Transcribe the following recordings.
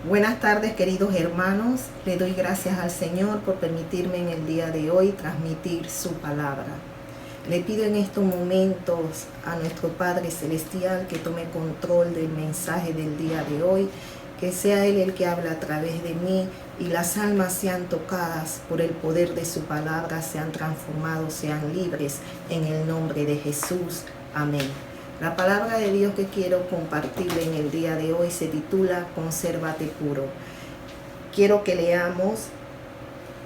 Buenas tardes, queridos hermanos. Le doy gracias al Señor por permitirme en el día de hoy transmitir su palabra. Le pido en estos momentos a nuestro Padre Celestial que tome control del mensaje del día de hoy, que sea Él el que habla a través de mí y las almas sean tocadas por el poder de su palabra, sean transformados, sean libres en el nombre de Jesús. Amén. La palabra de Dios que quiero compartirle en el día de hoy se titula Consérvate puro. Quiero que leamos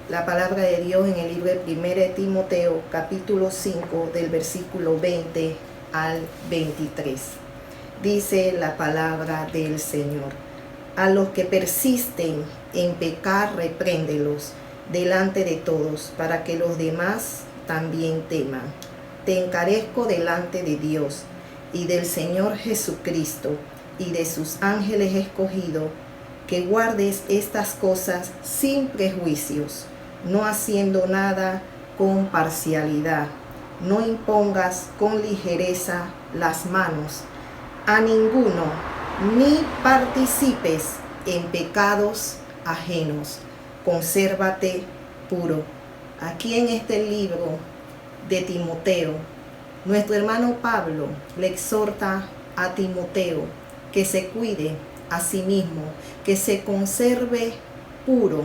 la palabra de Dios en el libro de 1 Timoteo, capítulo 5, del versículo 20 al 23. Dice la palabra del Señor: a los que persisten en pecar, repréndelos delante de todos, para que los demás también teman. Te encarezco delante de Dios y del Señor Jesucristo y de sus ángeles escogidos, que guardes estas cosas sin prejuicios, no haciendo nada con parcialidad, no impongas con ligereza las manos a ninguno, ni participes en pecados ajenos. Consérvate puro. Aquí en este libro de Timoteo, nuestro hermano Pablo le exhorta a Timoteo que se cuide a sí mismo, que se conserve puro,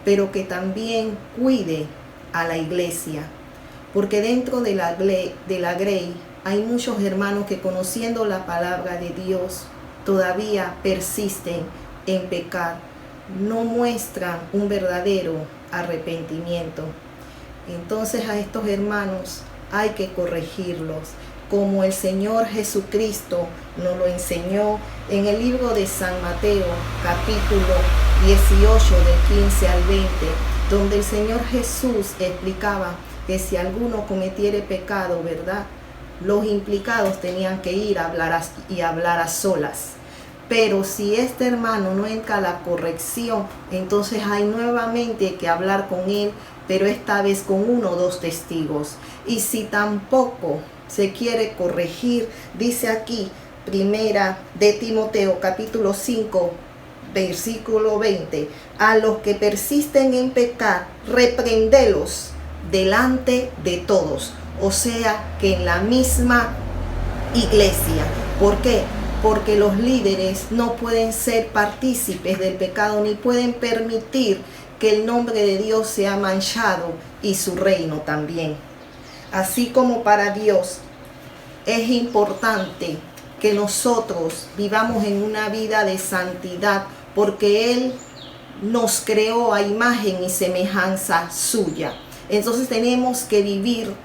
pero que también cuide a la iglesia. Porque dentro de la grey hay muchos hermanos que, conociendo la palabra de Dios, todavía persisten en pecar, no muestran un verdadero arrepentimiento. Entonces a estos hermanos hay que corregirlos, como el Señor Jesucristo nos lo enseñó en el libro de San Mateo, capítulo 18, del 15 al 20, donde el Señor Jesús explicaba que si alguno cometiere pecado, ¿verdad?, los implicados tenían que ir a hablar a solas. Pero si este hermano no entra a la corrección, entonces hay nuevamente que hablar con él, pero esta vez con 1 o 2 testigos. Y si tampoco se quiere corregir, dice aquí, 1 de Timoteo, capítulo 5, versículo 20, a los que persisten en pecar, reprendelos delante de todos. O sea, que en la misma iglesia. ¿Por qué? Porque los líderes no pueden ser partícipes del pecado, ni pueden permitir que el nombre de Dios sea manchado y su reino también. Así como para Dios es importante que nosotros vivamos en una vida de santidad, porque Él nos creó a imagen y semejanza suya. Entonces tenemos que vivir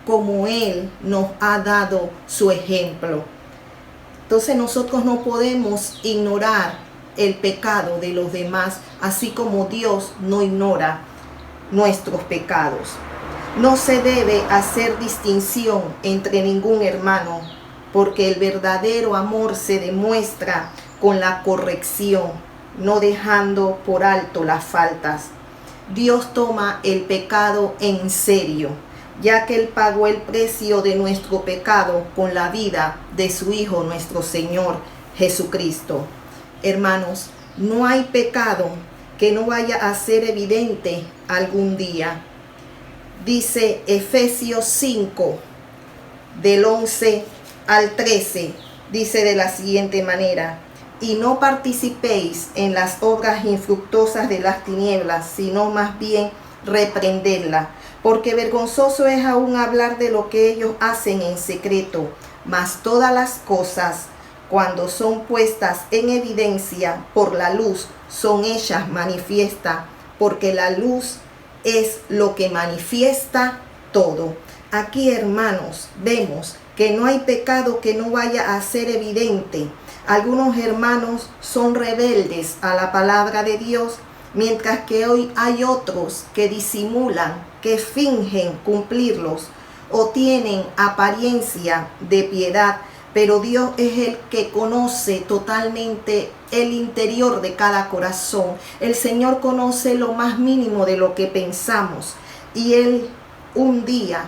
como Él nos ha dado su ejemplo. Entonces nosotros no podemos ignorar el pecado de los demás, así como Dios no ignora nuestros pecados. No se debe hacer distinción entre ningún hermano, porque el verdadero amor se demuestra con la corrección, no dejando por alto las faltas. Dios toma el pecado en serio, ya que Él pagó el precio de nuestro pecado con la vida de su Hijo, nuestro Señor Jesucristo. Hermanos, no hay pecado que no vaya a ser evidente algún día. Dice Efesios 5, del 11 al 13, dice de la siguiente manera: y no participéis en las obras infructuosas de las tinieblas, sino más bien reprenderlas. Porque vergonzoso es aún hablar de lo que ellos hacen en secreto, mas todas las cosas, cuando son puestas en evidencia por la luz, son hechas manifiestas, porque la luz es lo que manifiesta todo. Aquí, hermanos, vemos que no hay pecado que no vaya a ser evidente. Algunos hermanos son rebeldes a la palabra de Dios, mientras que hoy hay otros que disimulan, que fingen cumplirlos o tienen apariencia de piedad, pero Dios es el que conoce totalmente el interior de cada corazón. El Señor conoce lo más mínimo de lo que pensamos, y Él un día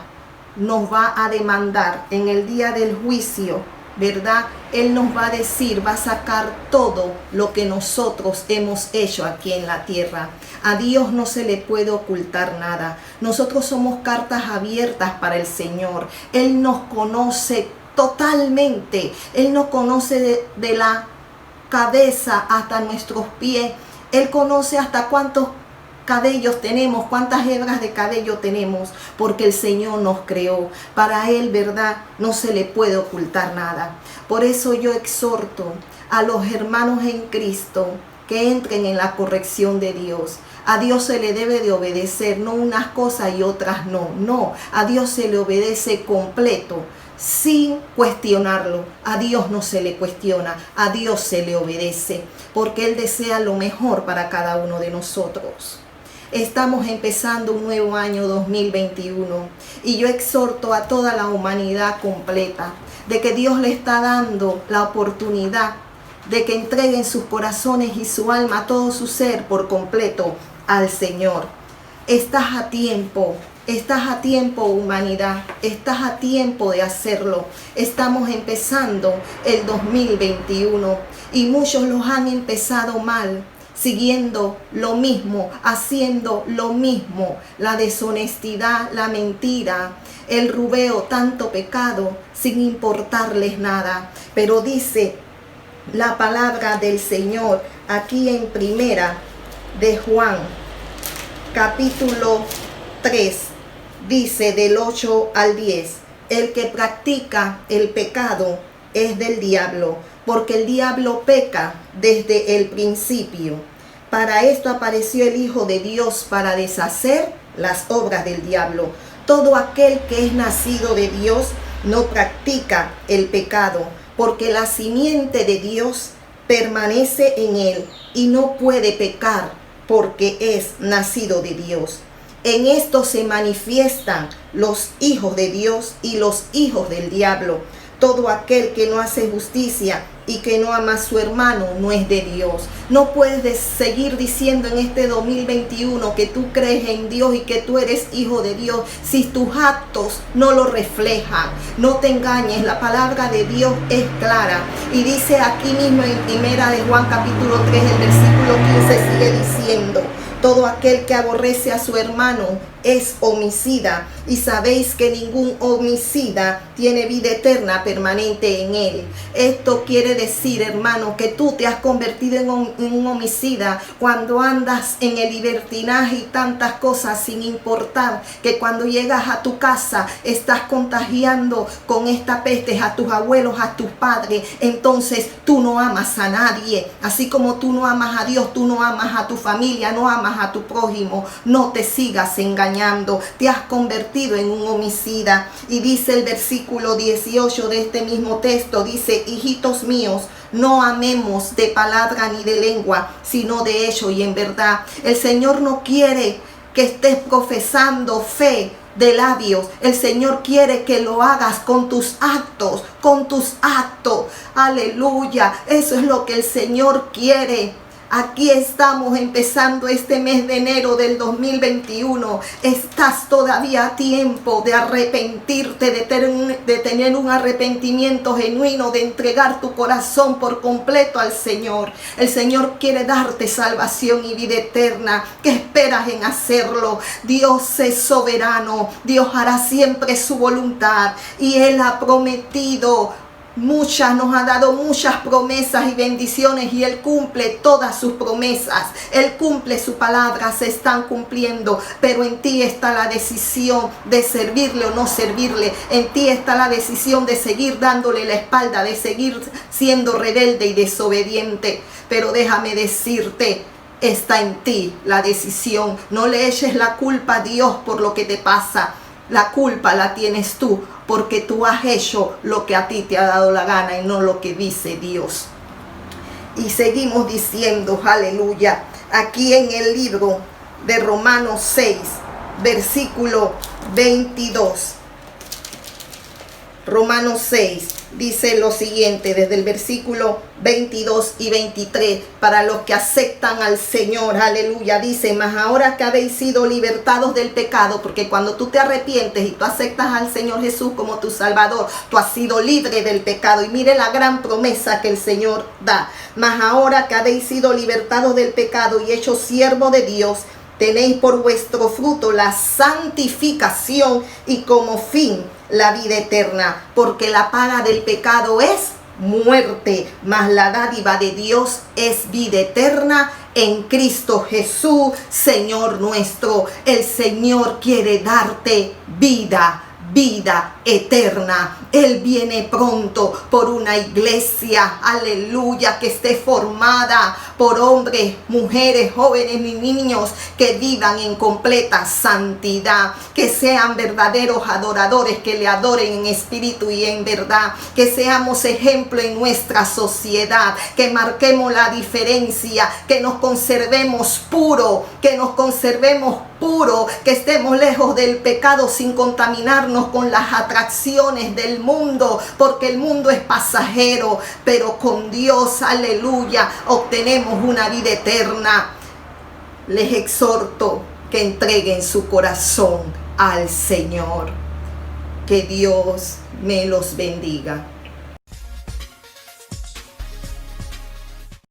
nos va a demandar en el día del juicio ¿verdad? Él nos va a decir, va a sacar todo lo que nosotros hemos hecho aquí en la tierra. A Dios no se le puede ocultar nada. Nosotros somos cartas abiertas para el Señor. Él nos conoce totalmente. Él nos conoce de la cabeza hasta nuestros pies. Él conoce hasta cuántos cabellos tenemos, cuántas hebras de cabello tenemos, porque el Señor nos creó. Para Él, ¿verdad? No se le puede ocultar nada. Por eso yo exhorto a los hermanos en Cristo que entren en la corrección de Dios. A Dios se le debe de obedecer, no unas cosas y otras no. No, a Dios se le obedece completo, sin cuestionarlo. A Dios no se le cuestiona, a Dios se le obedece, porque Él desea lo mejor para cada uno de nosotros. Estamos empezando un nuevo año 2021 y yo exhorto a toda la humanidad completa de que Dios le está dando la oportunidad de que entreguen sus corazones y su alma, todo su ser por completo al Señor. Estás a tiempo humanidad, estás a tiempo de hacerlo. Estamos empezando el 2021 y muchos los han empezado mal, siguiendo lo mismo, haciendo lo mismo, la deshonestidad, la mentira, el rubeo, tanto pecado, sin importarles nada. Pero dice la palabra del Señor aquí en Primera de Juan, capítulo 3, dice del 8 al 10, el que practica el pecado es del diablo, porque el diablo peca desde el principio. Para esto apareció el Hijo de Dios, para deshacer las obras del diablo. Todo aquel que es nacido de Dios no practica el pecado, porque la simiente de Dios permanece en él y no puede pecar, porque es nacido de Dios. En esto se manifiestan los hijos de Dios y los hijos del diablo. Todo aquel que no hace justicia y que no ama a su hermano no es de Dios. No puedes seguir diciendo en este 2021 que tú crees en Dios y que tú eres hijo de Dios si tus actos no lo reflejan. No te engañes, la palabra de Dios es clara y dice aquí mismo en Primera de Juan capítulo 3, el versículo 15 sigue diciendo: todo aquel que aborrece a su hermano es homicida, y sabéis que ningún homicida tiene vida eterna permanente en él. Esto quiere decir, hermano, que tú te has convertido en un homicida cuando andas en el libertinaje y tantas cosas, sin importar que cuando llegas a tu casa estás contagiando con esta peste a tus abuelos, a tus padres. Entonces tú no amas a nadie. Así como tú no amas a Dios, tú no amas a tu familia, no amas a tu prójimo. No te sigas engañando. Te has convertido en un homicida. Y dice el versículo 18 de este mismo texto, dice: hijitos míos, no amemos de palabra ni de lengua, sino de hecho y en verdad. El Señor no quiere que estés profesando fe de labios. El Señor quiere que lo hagas con tus actos, con tus actos. Aleluya. Eso es lo que el Señor quiere. Aquí estamos empezando este mes de enero del 2021. Estás todavía a tiempo de arrepentirte, de tener un arrepentimiento genuino, de entregar tu corazón por completo al Señor. El Señor quiere darte salvación y vida eterna. ¿Qué esperas en hacerlo? Dios es soberano. Dios hará siempre su voluntad. Y Él ha prometido nos ha dado muchas promesas y bendiciones, y Él cumple todas sus promesas. Él cumple su palabra, se están cumpliendo, pero en ti está la decisión de servirle o no servirle. En ti está la decisión de seguir dándole la espalda, de seguir siendo rebelde y desobediente. Pero déjame decirte, está en ti la decisión. No le eches la culpa a Dios por lo que te pasa. La culpa la tienes tú, porque tú has hecho lo que a ti te ha dado la gana y no lo que dice Dios. Y seguimos diciendo, aleluya, aquí en el libro de Romanos 6, versículo 22. Romanos 6, dice lo siguiente, desde el versículo 22 y 23, para los que aceptan al Señor, aleluya, dice: mas ahora que habéis sido libertados del pecado, porque cuando tú te arrepientes y tú aceptas al Señor Jesús como tu Salvador, tú has sido libre del pecado. Y mire la gran promesa que el Señor da: mas ahora que habéis sido libertados del pecado y hechos siervos de Dios, tenéis por vuestro fruto la santificación y como fin la vida eterna, porque la paga del pecado es muerte, mas la dádiva de Dios es vida eterna en Cristo Jesús, Señor nuestro. El Señor quiere darte vida eterna. Él viene pronto por una iglesia, aleluya, que esté formada por hombres, mujeres, jóvenes y niños que vivan en completa santidad, que sean verdaderos adoradores, que le adoren en espíritu y en verdad, que seamos ejemplo en nuestra sociedad, que marquemos la diferencia, que nos conservemos puros, que estemos lejos del pecado sin contaminarnos con las atracciones del mundo, porque el mundo es pasajero, pero con Dios, aleluya, obtenemos una vida eterna. Les exhorto que entreguen su corazón al Señor. Que Dios me los bendiga.